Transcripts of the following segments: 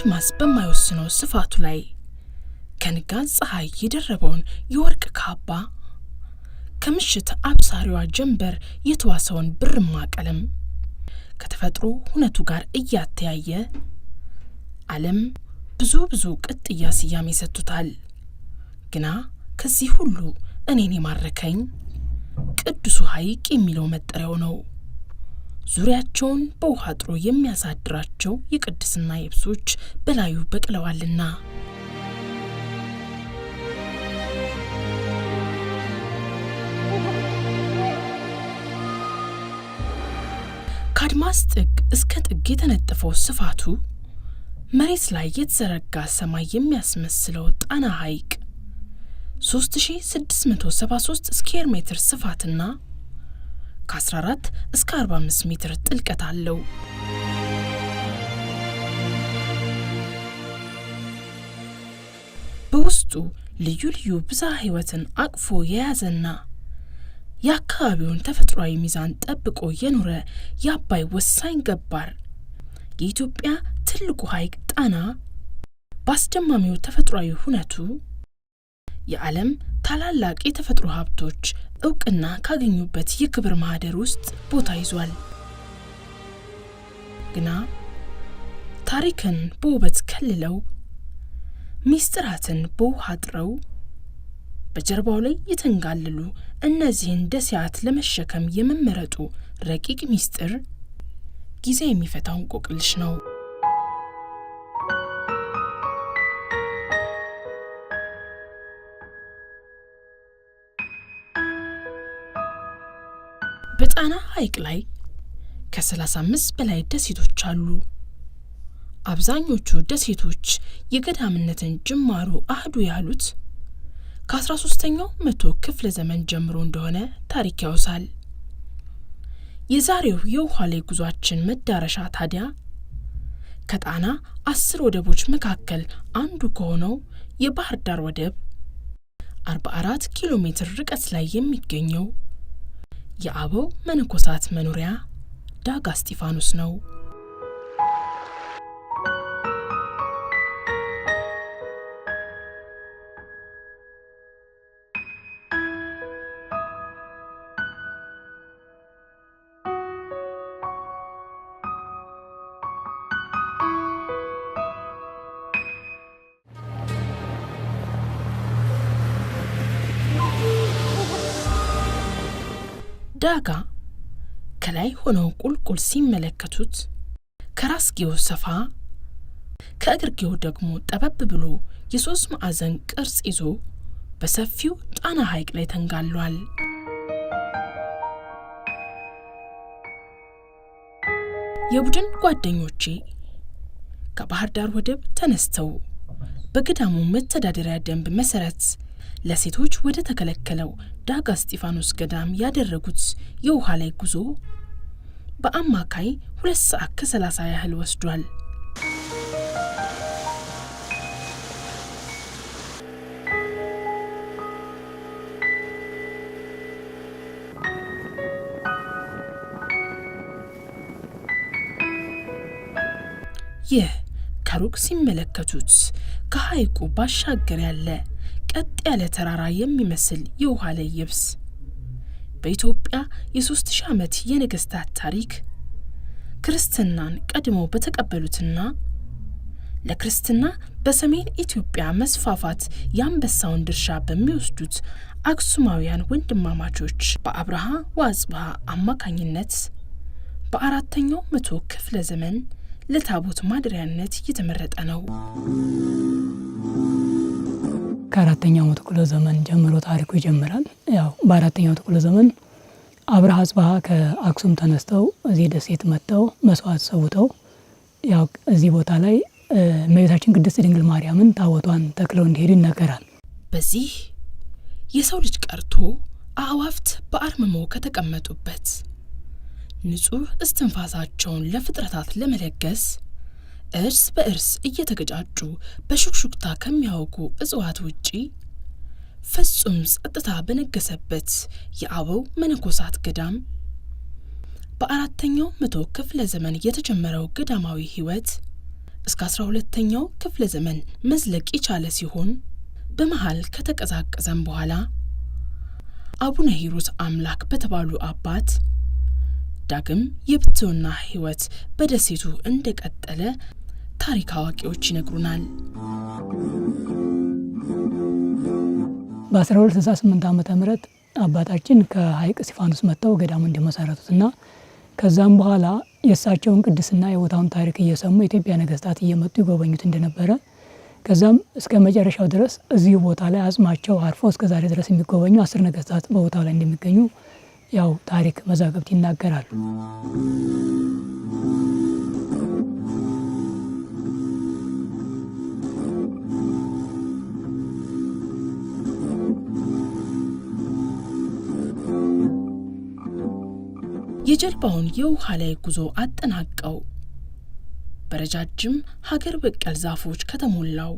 አድማስ በማይወስነው ስፋቱ ላይ ከንጋት ፀሐይ የደረበውን የወርቅ ካባ ከምሽት አብሳሪዋ ጀንበር የተዋሰውን ብርማ ቀለም ከተፈጥሮ ሁነቱ ጋር እያተያየ ዓለም ብዙ ቅጥያ ስያሜ ሰጥቷል። ግና ከዚህ ሁሉ እኔን የማረከኝ ቅዱሱ ሐይቅ የሚለው መጠሪያው ነው። ዙሪያቸውን በውሃ ጥሮ የሚያሳድራቸው የቅድስና የብሶች በላዩ በቅለዋልና ከአድማስ ጥግ እስከ ጥግ የተነጠፈው ስፋቱ መሬት ላይ የተዘረጋ ሰማይ የሚያስመስለው ጣና ሐይቅ 3673 ስኩዌር ሜትር ስፋትና ከ14 እስከ 45 ሜትር ጥልቀት አለው። በውስጡ ልዩ ብዝሃ ሕይወትን አቅፎ የያዘና የአካባቢውን ተፈጥሯዊ ሚዛን ጠብቆ የኖረ የአባይ ወሳኝ ገባር የኢትዮጵያ ትልቁ ሐይቅ ጣና በአስደማሚው ተፈጥሯዊ ሁነቱ የዓለም ታላላቅ የተፈጥሮ ሀብቶች እውቅና ካገኙበት የክብር ማህደር ውስጥ ቦታ ይዟል። ግና ታሪክን በውበት ከልለው ሚስጥራትን በውሃ አጥረው በጀርባው ላይ የተንጋለሉ እነዚህን ደሴያት ለመሸከም የመመረጡ ረቂቅ ሚስጥር ጊዜ የሚፈታው እንቆቅልሽ ነው። በጣና ሐይቅ ላይ ከ35 በላይ ደሴቶች አሉ። አብዛኞቹ ደሴቶች የገዳምነትን ጅማሮ አህዱ ያሉት ከ13ኛው መቶ ክፍለ ዘመን ጀምሮ እንደሆነ ታሪክ ያውሳል። የዛሬው የውሃ ላይ ጉዟችን መዳረሻ ታዲያ ከጣና 10 ወደቦች መካከል አንዱ ከሆነው የባህር ዳር ወደብ 44 ኪሎ ሜትር ርቀት ላይ የሚገኘው የአበው መነኮሳት መኖሪያ ዳጋ እስጢፋኖስ ነው። ዳጋ ከላይ ሆነው ቁልቁል ሲመለከቱት ከራስጌው ሰፋ ከእግርጌው ደግሞ ጠበብ ብሎ የሶስት ማዕዘን ቅርጽ ይዞ በሰፊው ጣና ሐይቅ ላይ ተንጋሏል። የቡድን ጓደኞቼ ከባህር ዳር ወደብ ተነስተው በገዳሙ መተዳደሪያ ደንብ መሰረት ለሴቶች ወደ ተከለከለው ዳጋ እስጢፋኖስ ገዳም ያደረጉት የውሃ ላይ ጉዞ በአማካይ 2 ሰዓት ከ30 ያህል ወስዷል። ይህ ከሩቅ ሲመለከቱት ከሐይቁ ባሻገር ያለ ቀጥ ያለ ተራራ የሚመስል የውሃ ላይ የብስ በኢትዮጵያ የ3000 ዓመት የነገስታት ታሪክ ክርስትናን ቀድመው በተቀበሉትና ለክርስትና በሰሜን ኢትዮጵያ መስፋፋት ያንበሳውን ድርሻ በሚወስዱት አክሱማውያን ወንድማማቾች በአብርሃ ወአጽብሃ አማካኝነት በ4ኛው መቶ ክፍለ ዘመን ለታቦት ማደሪያነት የተመረጠ ነው። ከ4ኛው መቶ ክፍለ ዘመን ጀምሮ ታሪኩ ይጀምራል። ያው በ4ኛው መቶ ክፍለ ዘመን አብርሃ ወአጽብሃ ከአክሱም ተነስተው እዚህ ደሴት መጥተው መስዋዕት ሰውተው ያው እዚህ ቦታ ላይ እመቤታችን ቅድስት ድንግል ማርያምን ታቦቷን ተክለው እንዲሄዱ ይነገራል። በዚህ የሰው ልጅ ቀርቶ አዕዋፍት በአርምሞ ከተቀመጡበት ንጹህ እስትንፋሳቸውን ለፍጥረታት ለመለገስ እርስ በእርስ እየተገጫጩ በሹክሹክታ ከሚያወጉ እጽዋት ውጪ ፍጹም ጸጥታ በነገሰበት የአበው መነኮሳት ገዳም በ4ኛው መቶ ክፍለ ዘመን የተጀመረው ገዳማዊ ሕይወት እስከ 12ኛው ክፍለ ዘመን መዝለቅ የቻለ ሲሆን በመሃል ከተቀዛቀዘም በኋላ አቡነ ሂሩት አምላክ በተባሉ አባት ዳግም የብሕትውና ሕይወት በደሴቱ እንደቀጠለ ታሪክ አዋቂዎች ይነግሩናል። በ1268 ዓመተ ምህረት አባታችን ከሐይቅ እስጢፋኖስ መጥተው ገዳሙ እንደመሰረቱትና ከዛም በኋላ የእሳቸውን ቅድስና የቦታውን ታሪክ እየሰሙ የኢትዮጵያ ነገስታት እየመጡ ይጎበኙት እንደነበረ ከዛም እስከ መጨረሻው ድረስ እዚህ ቦታ ላይ አጽማቸው አርፎ እስከ ዛሬ ድረስ የሚጎበኙ 10 ነገስታት በቦታው ላይ እንደሚገኙ ያው ታሪክ መዛግብት ይናገራሉ። የጀልባውን የውሃ ላይ ጉዞ አጠናቀው በረጃጅም ሀገር በቀል ዛፎች ከተሞላው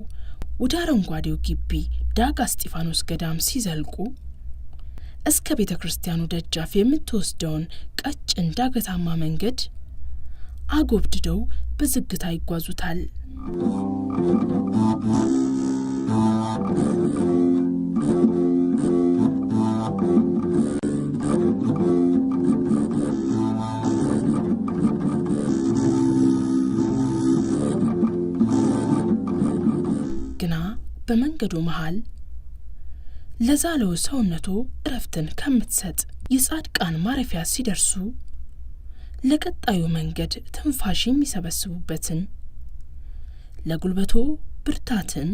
ወደ አረንጓዴው ግቢ ዳጋ እስጢፋኖስ ገዳም ሲዘልቁ እስከ ቤተ ክርስቲያኑ ደጃፍ የምትወስደውን ቀጭን ዳገታማ መንገድ አጎብድደው በዝግታ ይጓዙታል። ግና በመንገዱ መሃል ለዛለው ሰውነቱ እረፍትን ከምትሰጥ የጻድቃን ማረፊያ ሲደርሱ ለቀጣዩ መንገድ ትንፋሽ የሚሰበስቡበትን ለጉልበቱ ብርታትን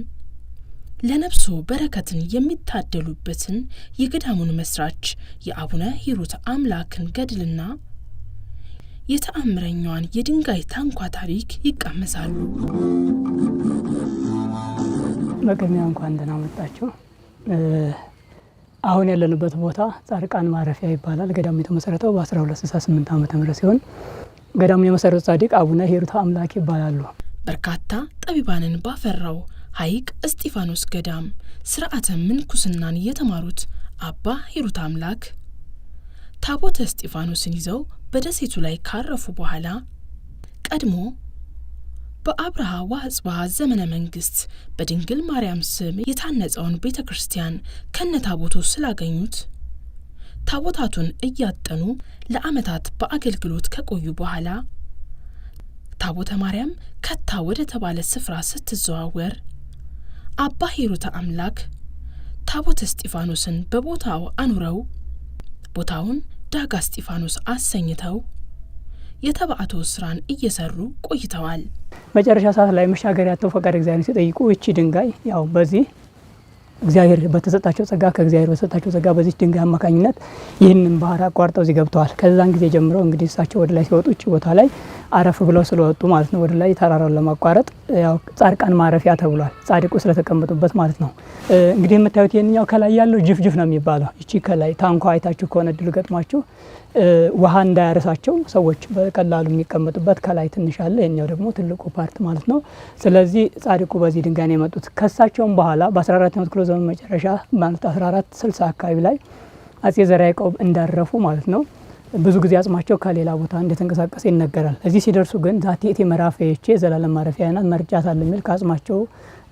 ለነፍሱ በረከትን የሚታደሉበትን የገዳሙን መስራች የአቡነ ሂሩት አምላክን ገድልና የተአምረኛዋን የድንጋይ ታንኳ ታሪክ ይቃመሳሉ። በቅድሚያ እንኳን ደህና መጣችሁ። አሁን ያለንበት ቦታ ጻድቃን ማረፊያ ይባላል። ገዳሙ የተመሰረተው በ1268 ዓመተ ምህረት ሲሆን ገዳሙን የመሰረቱት ጻድቅ አቡነ ሂሩት አምላክ ይባላሉ። በርካታ ጠቢባንን ባፈራው ሐይቅ እስጢፋኖስ ገዳም ስርዓተ ምንኩስናን የተማሩት አባ ሂሩት አምላክ ታቦተ እስጢፋኖስን ይዘው በደሴቱ ላይ ካረፉ በኋላ ቀድሞ በአብርሃ ወአጽብሃ ዘመነ መንግስት በድንግል ማርያም ስም የታነጸውን ቤተ ክርስቲያን ከነታቦቱ ስላገኙት ታቦታቱን እያጠኑ ለዓመታት በአገልግሎት ከቆዩ በኋላ ታቦተ ማርያም ከታ ወደ ተባለ ስፍራ ስትዘዋወር አባ ሂሩት አምላክ ታቦተ እስጢፋኖስን በቦታው አኑረው ቦታውን ዳጋ እስጢፋኖስ አሰኝተው የተባዕቶ ስራን እየሰሩ ቆይተዋል። መጨረሻ ሰዓት ላይ መሻገሪያ ያተው ፈቃድ እግዚአብሔር ሲጠይቁ እቺ ድንጋይ ያው በዚህ እግዚአብሔር በተሰጣቸው ጸጋ ከእግዚአብሔር በተሰጣቸው ጸጋ በዚህ ድንጋይ አማካኝነት ይህንን ባህር አቋርጠው እዚህ ገብተዋል። ከዛን ጊዜ ጀምሮ እንግዲህ እሳቸው ወደ ላይ ሲወጡ እቺ ቦታ ላይ አረፍ ብለው ስለወጡ ማለት ነው ወደ ላይ ተራራውን ለማቋረጥ ያው ጻድቃን ማረፊያ ተብሏል። ጻድቁ ስለተቀመጡበት ማለት ነው። እንግዲህ የምታዩት የኛው ከላይ ያለው ጅፍጅፍ ነው የሚባለው። እቺ ከላይ ታንኳ አይታችሁ ከሆነ ድል ገጥማችሁ ውሃ እንዳያረሳቸው ሰዎች በቀላሉ የሚቀመጡበት ከላይ ትንሽ አለ። የኛው ደግሞ ትልቁ ፓርት ማለት ነው። ስለዚህ ጻድቁ በዚህ ድንጋይ ነው የመጡት። ከሳቸውም በኋላ በ14ኛው ክፍለ ዘመን መጨረሻ ማለት 1460 አካባቢ ላይ አጼ ዘርዓ ያዕቆብ እንዳረፉ ማለት ነው ብዙ ጊዜ አጽማቸው ከሌላ ቦታ እንደተንቀሳቀሰ ይነገራል። እዚህ ሲደርሱ ግን ዛቴቴ መራፈየቼ ዘላለም ማረፊያና መርጫታል የሚል ከአጽማቸው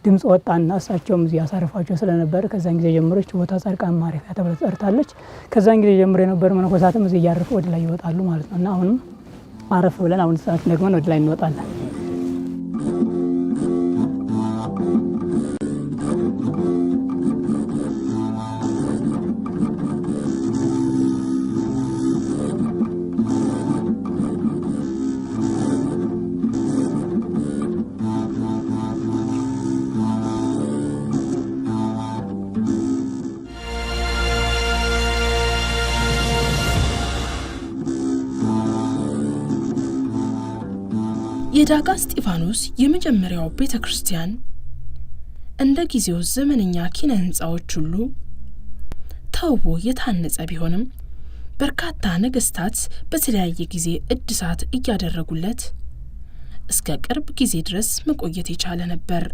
ድምጽ ወጣና እሳቸውም እዚህ ያሳረፏቸው ስለነበር ከዛን ጊዜ ጀምሮ እቺ ቦታ ጻድቃን ማረፊያ ተብላ ተጠርታለች። ከዛን ጊዜ ጀምሮ የነበሩ መነኮሳትም እዚህ እያረፉ ወደ ላይ ይወጣሉ ማለት ነውና አሁንም አረፍ ብለን አሁን ሰዓት ደግመን ወደ ላይ እንወጣለን። የዳጋ እስጢፋኖስ የመጀመሪያው ቤተ ክርስቲያን እንደ ጊዜው ዘመነኛ ኪነ ህንጻዎች ሁሉ ተውቦ የታነጸ ቢሆንም በርካታ ነገስታት በተለያየ ጊዜ እድሳት እያደረጉለት እስከ ቅርብ ጊዜ ድረስ መቆየት የቻለ ነበር።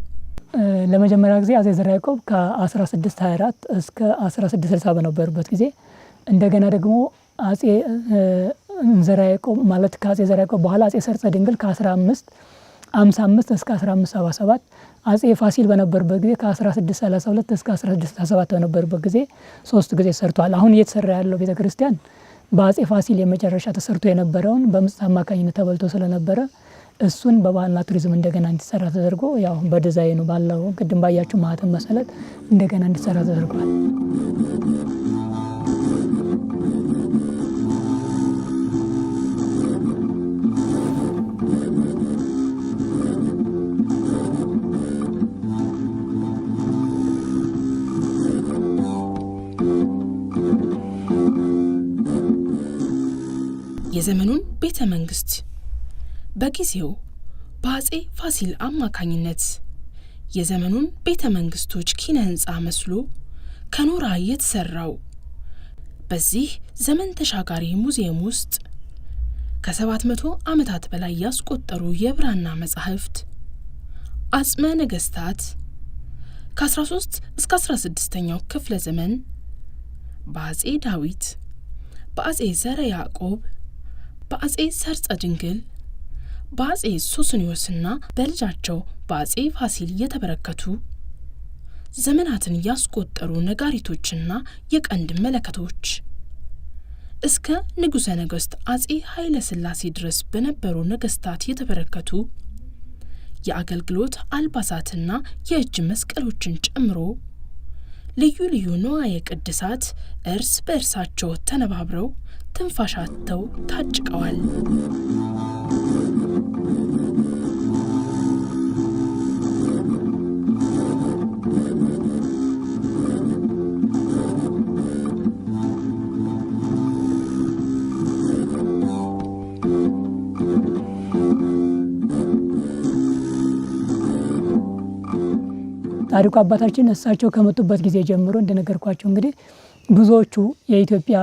ለመጀመሪያ ጊዜ አጼ ዘርዓ ያዕቆብ ከ1624 እስከ 1660 በነበሩበት ጊዜ እንደገና ደግሞ አጼ ዘርዓ ያዕቆብ ማለት ከአጼ ዘርዓ ያዕቆብ በኋላ አጼ ሰርጸ ድንግል ከ15 55 እስከ 1577 አጼ ፋሲል በነበሩበት ጊዜ ከ1632 እስከ 1667 በነበሩበት ጊዜ 3 ጊዜ ተሰርቷል። አሁን እየተሰራ ያለው ቤተክርስቲያን በአጼ ፋሲል የመጨረሻ ተሰርቶ የነበረውን በምጽት አማካኝነት ተበልቶ ስለነበረ እሱን በባህልና ቱሪዝም እንደገና እንዲሰራ ተደርጎ ያው በዲዛይኑ ባለው ቅድም ባያችሁ ማህተም መሰረት እንደገና እንዲሰራ ተደርጓል። የዘመኑን ቤተ መንግስት በጊዜው በአጼ ፋሲል አማካኝነት የዘመኑን ቤተ መንግስቶች ኪነ ህንጻ መስሎ ከኖራ የተሰራው በዚህ ዘመን ተሻጋሪ ሙዚየም ውስጥ ከ700 ዓመታት በላይ ያስቆጠሩ የብራና መጻሕፍት፣ አጽመ ነገስታት ከ13 እስከ 16ኛው ክፍለ ዘመን በአጼ ዳዊት፣ በአጼ ዘረ ያዕቆብ፣ በአጼ ሰርጸ ድንግል፣ በአጼ ሱስንዮስና በልጃቸው በአጼ ፋሲል የተበረከቱ ዘመናትን ያስቆጠሩ ነጋሪቶችና የቀንድ መለከቶች እስከ ንጉሠ ነገሥት አጼ ኃይለ ሥላሴ ድረስ በነበሩ ነገስታት የተበረከቱ የአገልግሎት አልባሳትና የእጅ መስቀሎችን ጨምሮ ልዩ ልዩ ንዋየ ቅድሳት እርስ በእርሳቸው ተነባብረው ትንፋሻተው ታጭቀዋል። ታሪኩ አባታችን እሳቸው ከመጡበት ጊዜ ጀምሮ እንደነገርኳቸው እንግዲህ ብዙዎቹ የኢትዮጵያ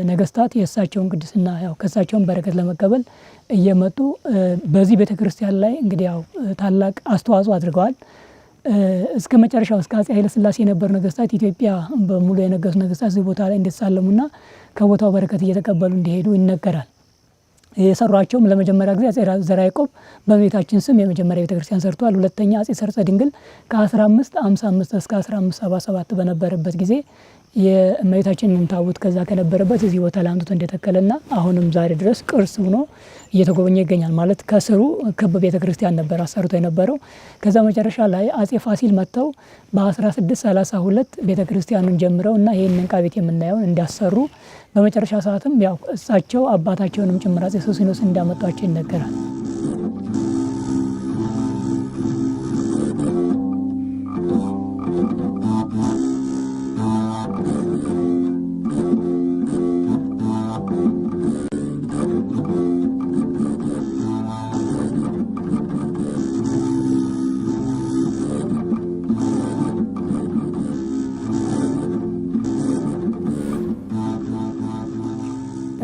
ነገስታት የእሳቸውን ቅድስና ያው ከእሳቸውን በረከት ለመቀበል እየመጡ በዚህ ቤተክርስቲያን ላይ እንግዲህ ያው ታላቅ አስተዋጽኦ አድርገዋል። እስከ መጨረሻው እስከ አጼ ኃይለ ሥላሴ የነበሩ ነገስታት ኢትዮጵያ በሙሉ የነገሱ ነገስታት እዚህ ቦታ ላይ እንዲሳለሙና ከቦታው በረከት እየተቀበሉ እንዲሄዱ ይነገራል። የሰሯቸውም ለመጀመሪያ ጊዜ አጼ ዘርዓ ያዕቆብ በእመቤታችን ስም የመጀመሪያ ቤተክርስቲያን ሰርቷል። ሁለተኛ አጼ ሰርጸ ድንግል ከ1555 እስከ 1577 በነበረበት ጊዜ የእመቤታችንን ታቦት ከዛ ከነበረበት እዚህ ቦታ ላይ አምጥቶ እንደተከለና አሁንም ዛሬ ድረስ ቅርስ ሆኖ እየተጎበኘ ይገኛል። ማለት ከስሩ ክብ ቤተክርስቲያን ነበር አሰርቶ የነበረው። ከዛ መጨረሻ ላይ አጼ ፋሲል መጥተው በ1632 ቤተክርስቲያኑን ጀምረው እና ይሄንን ዕቃ ቤት የምናየውን እንዳሰሩ በመጨረሻ ሰዓትም ያው እሳቸው አባታቸውንም ጭምር አጼ ሱስንዮስ እንዳመጧቸው ይነገራል።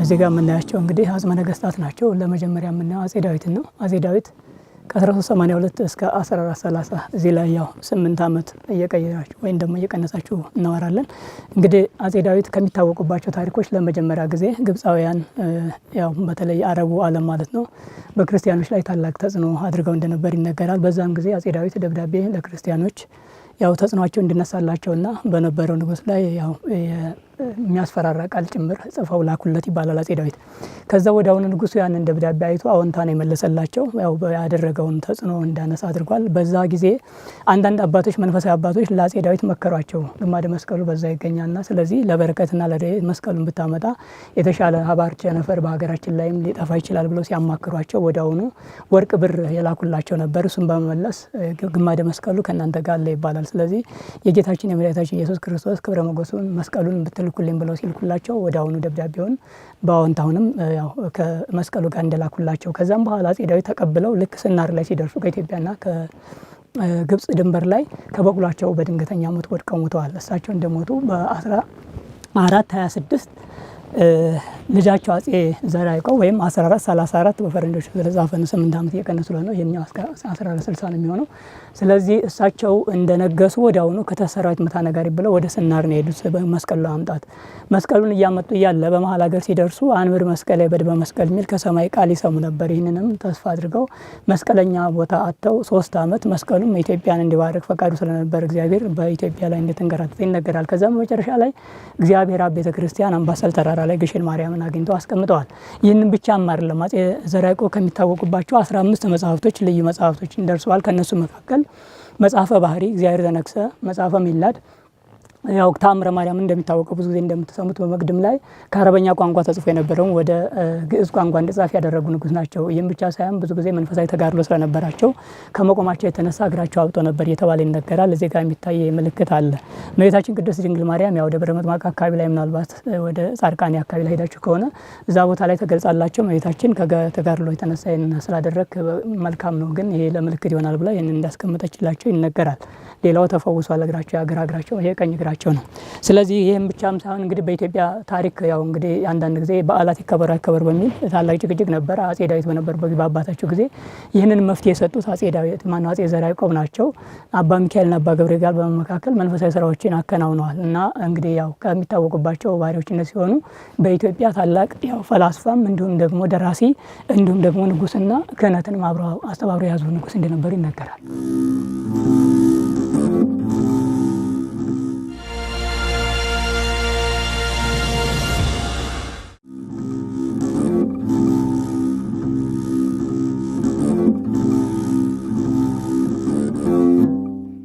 እዚህ ጋር የምናያቸው እንግዲህ አጽመ ነገስታት ናቸው። ለመጀመሪያ የምናየው አጼ ዳዊት ነው። አጼ ዳዊት ከ1382 እስከ 1430 እዚህ ላይ ያው 8 ዓመት እየቀየራችሁ ወይም ደግሞ እየቀነሳችሁ እናወራለን። እንግዲህ አጼ ዳዊት ከሚታወቁባቸው ታሪኮች ለመጀመሪያ ጊዜ ግብፃውያን ያው በተለይ አረቡ ዓለም ማለት ነው በክርስቲያኖች ላይ ታላቅ ተጽዕኖ አድርገው እንደነበር ይነገራል። በዛም ጊዜ አጼ ዳዊት ደብዳቤ ለክርስቲያኖች ያው ተጽዕኖአቸው እንዲነሳላቸውና በነበረው ንጉስ ላይ ያው የሚያስፈራራ ቃል ጭምር ጽፈው ላኩለት ይባላል አጼ ዳዊት። ከዛ ወደ አሁን ንጉሱ ያንን ደብዳቤ አይቶ አዎንታን የመለሰላቸው ያው ያደረገውን ተጽዕኖ እንዳነሳ አድርጓል። በዛ ጊዜ አንዳንድ አባቶች መንፈሳዊ አባቶች ለአጼ ዳዊት መከሯቸው። ግማደ መስቀሉ በዛ ይገኛልና ስለዚህ ለበረከትና ለረድኤት መስቀሉን ብታመጣ የተሻለ ሀባር ቸነፈር በሀገራችን ላይም ሊጠፋ ይችላል ብለው ሲያማክሯቸው ወደ አሁኑ ወርቅ ብር የላኩላቸው ነበር። እሱን በመመለስ ግማደ መስቀሉ ከእናንተ ጋር አለ ይባላል። ስለዚህ የጌታችን የመድኃኒታችን ኢየሱስ ክርስቶስ ክብረ ሞገሱን መስቀሉን ብትልኩልኝ ብለው ሲልኩላቸው ወደ አሁኑ ደብዳቤውን በአዎንታውንም ያው ከመስቀሉ ጋር እንደላኩላቸው ከዛም በኋላ አጼ ዳዊት ተቀብለው ልክ ስናር ላይ ሲደርሱ ከኢትዮጵያና ከግብጽ ድንበር ላይ ከበቅሏቸው በድንገተኛ ሞት ወድቀው ሞተዋል። እሳቸው እንደሞቱ በ1426 ልጃቸው አጼ ዘርዓ ያዕቆብ ወይም 1434 በፈረንጆች ስለጻፈ ነው 8 ዓመት እየቀነሱ ነው ይሄኛው 1460 ነው የሚሆነው። ስለዚህ እሳቸው እንደነገሱ ወዲያውኑ ከተሰራዊት መታነጋሪ ብለው ወደ ስናር ነው የሄዱት በመስቀሉ ለማምጣት። መስቀሉን እያመጡ እያለ በመሀል ሀገር ሲደርሱ አንብር መስቀል በድበ መስቀል የሚል ከሰማይ ቃል ይሰሙ ነበር። ይህንንም ተስፋ አድርገው መስቀለኛ ቦታ አጥተው 3 ዓመት መስቀሉም ኢትዮጵያን እንዲባርክ ፈቃዱ ስለነበር እግዚአብሔር በኢትዮጵያ ላይ እንደተንከራተተ ይነገራል። ከዛም መጨረሻ ላይ እግዚአብሔር አብ ቤተክርስቲያን አምባሰል ተራራ ላይ ግሽን ማርያምን አግኝተው አስቀምጠዋል። ይህንን ብቻም አይደለም አጼ ዘርዓ ያዕቆብ ከሚታወቁባቸው 15 መጽሐፍቶች ልዩ መጽሐፍቶች ደርሰዋል። ከነሱ መካከል መጽሐፈ ባህሪ፣ እግዚአብሔር ዘነግሰ፣ መጽሐፈ ሚላድ፣ ያው ተአምረ ማርያም እንደሚታወቀው ብዙ ጊዜ እንደምትሰሙት በመቅድም ላይ ከአረበኛ ቋንቋ ተጽፎ የነበረውን ወደ ግዕዝ ቋንቋ እንዲጻፍ ያደረጉ ንጉስ ናቸው። ይህም ብቻ ሳይሆን ብዙ ጊዜ መንፈሳዊ ተጋድሎ ስለነበራቸው ከመቆማቸው የተነሳ እግራቸው አብጦ ነበር እየተባለ ይነገራል። እዚህ ጋር የሚታይ ምልክት አለ። እመቤታችን ቅድስት ድንግል ማርያም ያው ደብረ ምጥማቅ አካባቢ ላይ ምናልባት ወደ ጻድቃኔ አካባቢ ላይ ሄዳችሁ ከሆነ እዛ ቦታ ላይ ተገልጻላቸው እመቤታችን ከተጋድሎ የተነሳ ይህን ስላደረግ መልካም ነው፣ ግን ይሄ ለምልክት ይሆናል ብላ ይህን እንዳስቀመጠችላቸው ይነገራል። ሌላው ተፈውሷል እግራቸው፣ እግራቸው ይሄ ቀኝ እግራቸው ነው። ስለዚህ ይህም ብቻም ሳይሆን እንግዲህ በኢትዮጵያ ታሪክ ያው እንግዲህ አንዳንድ ጊዜ በዓላት ይከበር በሚል ታላቅ ጭቅጭቅ ነበር። አጼ ዳዊት በነበሩበት በአባታቸው ጊዜ ይህንን መፍትሄ የሰጡት አጼ ዘርዓ ያዕቆብ ናቸው። አባ ሚካኤልና አባ ገብርኤል ጋር በመካከል መንፈሳዊ ስራዎችን አከናውነዋል እና እንግዲህ ያው ከሚታወቁባቸው ባህሪዎች እነዚህ ሲሆኑ በኢትዮጵያ ታላቅ ያው ፈላስፋም እንዲሁም ደግሞ ደራሲ እንዲሁም ደግሞ ንጉስና ክህነትን አስተባብረው የያዙ ንጉስ እንደነበሩ ይነገራል።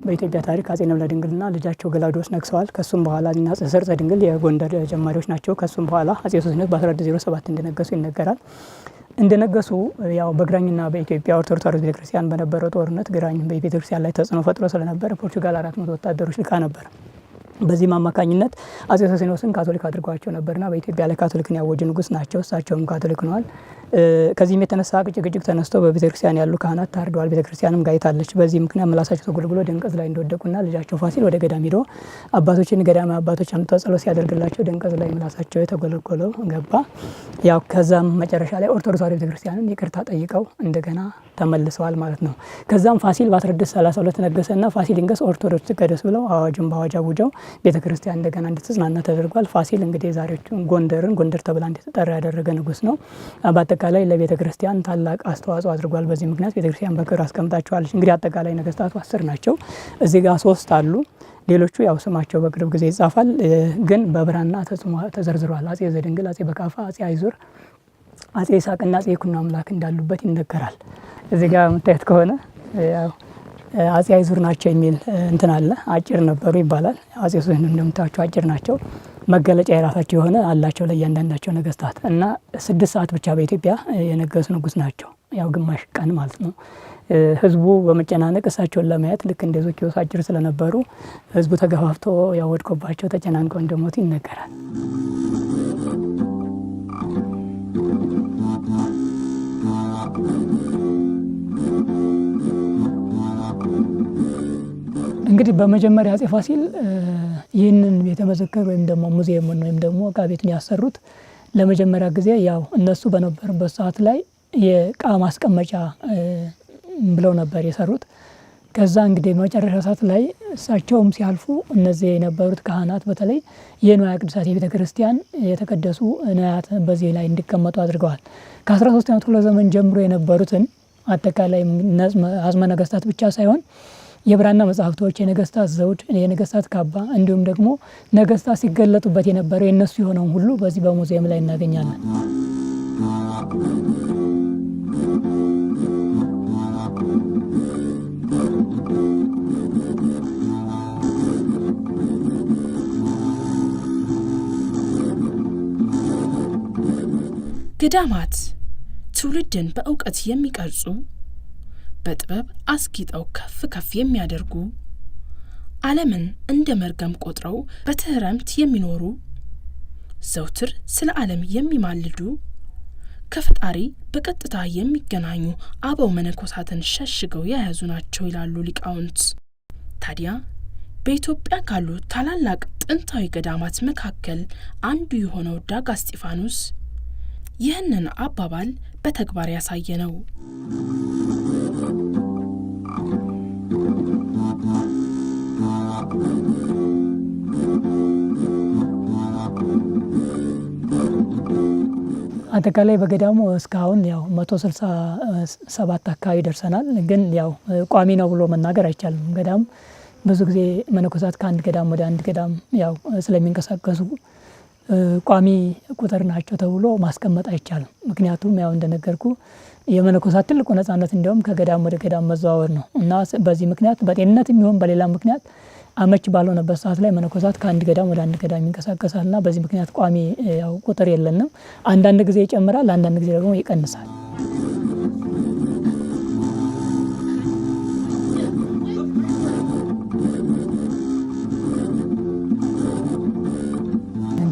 በኢትዮጵያ ታሪክ አጼ ንብለ ድንግልና ልጃቸው ገላውዴዎስ ነግሰዋል። ከሱም በኋላ አጼ ሰርፀ ድንግል የጎንደር ጀማሪዎች ናቸው። ከሱም በኋላ አጼ ሶስንዮስ በ1107 እንደነገሱ ይነገራል። እንደነገሱ ያው በግራኝና በኢትዮጵያ ኦርቶዶክስ ተዋሕዶ ቤተክርስቲያን በነበረው ጦርነት ግራኝ በቤተክርስቲያን ላይ ተጽዕኖ ፈጥሮ ስለነበረ ፖርቹጋል 400 ወታደሮች ልካ ነበር። በዚህም አማካኝነት አጼ ሶስንዮስን ካቶሊክ አድርጓቸው ነበርና በኢትዮጵያ ላይ ካቶሊክን ያወጁ ንጉስ ናቸው። እሳቸውም ካቶሊክ ነዋል። ከዚህም የተነሳ ጭቅጭቅ ተነስቶ በቤተክርስቲያን ያሉ ካህናት ታርደዋል። ቤተክርስቲያንም ጋይታለች። በዚህ ምክንያት ምላሳቸው ተጎልብሎ ደንቀዝ ላይ እንደወደቁና ልጃቸው ፋሲል ወደ ገዳም ሄዶ አባቶችን ገዳማዊ አባቶች አምጥተው ጸሎት ሲያደርግላቸው ደንቀዝ ላይ ምላሳቸው የተጎለጎለው ገባ። ያው ከዛም መጨረሻ ላይ ኦርቶዶክስ ተዋሕዶ ቤተክርስቲያንን ይቅርታ ጠይቀው እንደገና ተመልሰዋል ማለት ነው። ከዛም ፋሲል በ1632 ነገሰና ፋሲል ይንገስ ኦርቶዶክስ ትቀደስ ብለው አዋጅን በአዋጅ አውጀው ቤተክርስቲያን እንደገና እንድትጽናና ተደርጓል። ፋሲል እንግዲህ ዛሬዎቹን ጎንደር ተብላ እንድትጠራ ያደረገ ንጉስ ነው። በአጠቃላይ ለቤተክርስቲያን ታላቅ አስተዋጽኦ አድርጓል። በዚህ ምክንያት ቤተክርስቲያን በክብር አስቀምጣቸዋለች። እንግዲህ አጠቃላይ ነገስታቱ 10 ናቸው። እዚህ ጋር 3 አሉ። ሌሎቹ ያው ስማቸው በቅርብ ጊዜ ይጻፋል፣ ግን በብራና ተዘርዝሯል። አጼ ዘድንግል፣ አጼ በካፋ፣ አጼ አይዙር፣ አጼ ይስሐቅና አጼ ይኩኖ አምላክ እንዳሉበት ይነገራል። እዚህ ጋር የምታዩት ከሆነ ያው አጼ አይዙር ናቸው የሚል እንትን አለ። አጭር ነበሩ ይባላል። አጼ ሶስን እንደምታዩቸው አጭር ናቸው። መገለጫ የራሳቸው የሆነ አላቸው ለእያንዳንዳቸው ነገስታት እና 6 ሰዓት ብቻ በኢትዮጵያ የነገሱ ንጉስ ናቸው። ያው ግማሽ ቀን ማለት ነው። ህዝቡ በመጨናነቅ እሳቸውን ለማየት ልክ እንደ ዞኪዮስ አጭር ስለነበሩ ህዝቡ ተገፋፍቶ ያው ወድቆባቸው ተጨናንቀው እንደሞቱ ይነገራል። እንግዲህ በመጀመሪያ አጼ ፋሲል ይህንን ቤተ መዘክር ወይም ደግሞ ሙዚየሙን ወይም ደግሞ ዕቃ ቤቱን ያሰሩት ለመጀመሪያ ጊዜ ያው እነሱ በነበሩበት ሰዓት ላይ የዕቃ ማስቀመጫ ብለው ነበር የሰሩት። ከዛ እንግዲህ መጨረሻ ሰዓት ላይ እሳቸውም ሲያልፉ እነዚህ የነበሩት ካህናት በተለይ የንዋየ ቅድሳት የቤተ ክርስቲያን የተቀደሱ ንዋያት በዚህ ላይ እንዲቀመጡ አድርገዋል። ከ13ኛው ክፍለ ዘመን ጀምሮ የነበሩትን አጠቃላይ አጽመ ነገስታት ብቻ ሳይሆን የብራና መጽሐፍቶች፣ የነገስታት ዘውድ፣ የነገስታት ካባ እንዲሁም ደግሞ ነገስታት ሲገለጡበት የነበረው የነሱ የሆነውን ሁሉ በዚህ በሙዚየም ላይ እናገኛለን። ገዳማት ትውልድን በእውቀት የሚቀርጹ በጥበብ አስጊጠው ከፍ የሚያደርጉ ዓለምን እንደ መርገም ቆጥረው በትህረምት የሚኖሩ ዘውትር ስለ ዓለም የሚማልዱ ከፈጣሪ በቀጥታ የሚገናኙ አበው መነኮሳትን ሸሽገው የያዙ ናቸው ይላሉ ሊቃውንት። ታዲያ በኢትዮጵያ ካሉ ታላላቅ ጥንታዊ ገዳማት መካከል አንዱ የሆነው ዳጋ እስጢፋኖስ ይህንን አባባል በተግባር ያሳየ ነው። አጠቃላይ በገዳሙ እስካሁን ያው 167 አካባቢ ደርሰናል። ግን ያው ቋሚ ነው ብሎ መናገር አይቻልም። ገዳም ብዙ ጊዜ መነኮሳት ከአንድ ገዳም ወደ አንድ ገዳም ያው ስለሚንቀሳቀሱ ቋሚ ቁጥር ናቸው ተብሎ ማስቀመጥ አይቻልም። ምክንያቱም ያው እንደነገርኩ የመነኮሳት ትልቁ ነጻነት እንዲያውም ከገዳም ወደ ገዳም መዘዋወር ነው እና በዚህ ምክንያት በጤንነት የሚሆን በሌላ ምክንያት አመች ባልሆነበት ሰዓት ላይ መነኮሳት ከአንድ ገዳም ወደ አንድ ገዳም ይንቀሳቀሳልና በዚህ ምክንያት ቋሚ ያው ቁጥር የለንም። አንዳንድ ጊዜ ይጨምራል፣ አንዳንድ ጊዜ ደግሞ ይቀንሳል።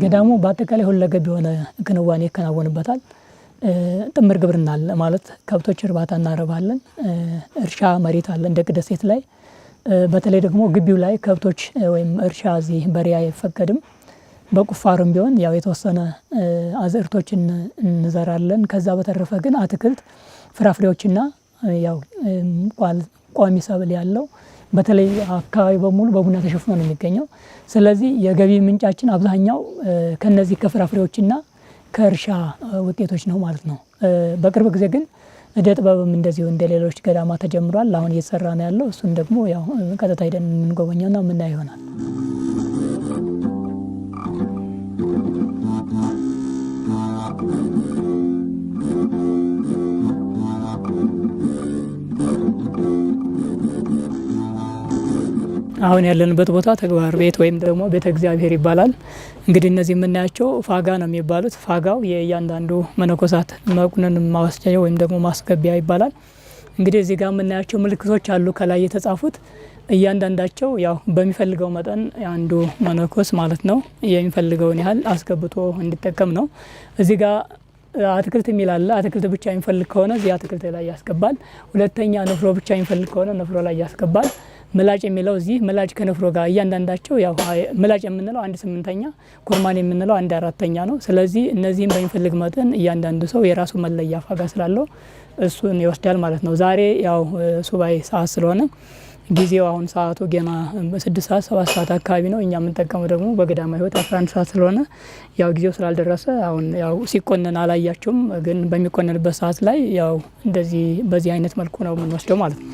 ገዳሙ በአጠቃላይ ሁለገብ የሆነ ክንዋኔ ይከናወንበታል። ጥምር ግብርና አለ ማለት ከብቶች እርባታ እናረባለን። እርሻ መሬት አለ እንደ ደሴት ላይ። በተለይ ደግሞ ግቢው ላይ ከብቶች ወይም እርሻ እዚህ በሬ አይፈቀድም። በቁፋሮም ቢሆን ያው የተወሰነ አዝርቶችን እንዘራለን። ከዛ በተረፈ ግን አትክልት፣ ፍራፍሬዎችና ያው ቋሚ ሰብል ያለው በተለይ አካባቢ በሙሉ በቡና ተሸፍኖ ነው የሚገኘው። ስለዚህ የገቢ ምንጫችን አብዛኛው ከነዚህ ከፍራፍሬዎችና ከእርሻ ውጤቶች ነው ማለት ነው። በቅርብ ጊዜ ግን እደ ጥበብም እንደዚሁ እንደሌሎች ገዳማ ተጀምሯል። አሁን እየተሰራ ነው ያለው። እሱን ደግሞ ያው ቀጥታ ሄደን የምንጎበኘውና የምናየው ይሆናል። አሁን ያለንበት ቦታ ተግባር ቤት ወይም ደግሞ ቤተ እግዚአብሔር ይባላል። እንግዲህ እነዚህ የምናያቸው ፋጋ ነው የሚባሉት። ፋጋው የእያንዳንዱ መነኮሳት መቁነን ማወስጃ ወይም ደግሞ ማስገቢያ ይባላል። እንግዲህ እዚህ ጋር የምናያቸው ምልክቶች አሉ ከላይ የተጻፉት። እያንዳንዳቸው ያው በሚፈልገው መጠን አንዱ መነኮስ ማለት ነው የሚፈልገውን ያህል አስገብቶ እንዲጠቀም ነው። እዚህ ጋር አትክልት የሚል አለ። አትክልት ብቻ የሚፈልግ ከሆነ እዚህ አትክልት ላይ ያስገባል። ሁለተኛ ንፍሮ ብቻ የሚፈልግ ከሆነ ንፍሮ ላይ ያስገባል። ምላጭ የሚለው እዚህ ምላጭ ከንፍሮ ጋር እያንዳንዳቸው ያው ምላጭ የምንለው 1/8፣ ኩርማን የምንለው 1/4 ነው። ስለዚህ እነዚህም በሚፈልግ መጠን እያንዳንዱ ሰው የራሱ መለያ ፋጋ ስላለው እሱን ይወስዳል ማለት ነው። ዛሬ ያው ሱባኤ ሰዓት ስለሆነ ጊዜው አሁን ሰዓቱ ገና 6 ሰዓት 7 ሰዓት አካባቢ ነው። እኛ የምንጠቀመው ደግሞ በገዳማ ሕይወት 11 ሰዓት ስለሆነ ያው ጊዜው ስላልደረሰ አሁን ያው ሲቆነን አላያቸውም። ግን በሚቆነንበት ሰዓት ላይ ያው እንደዚህ በዚህ አይነት መልኩ ነው የምንወስደው ማለት ነው።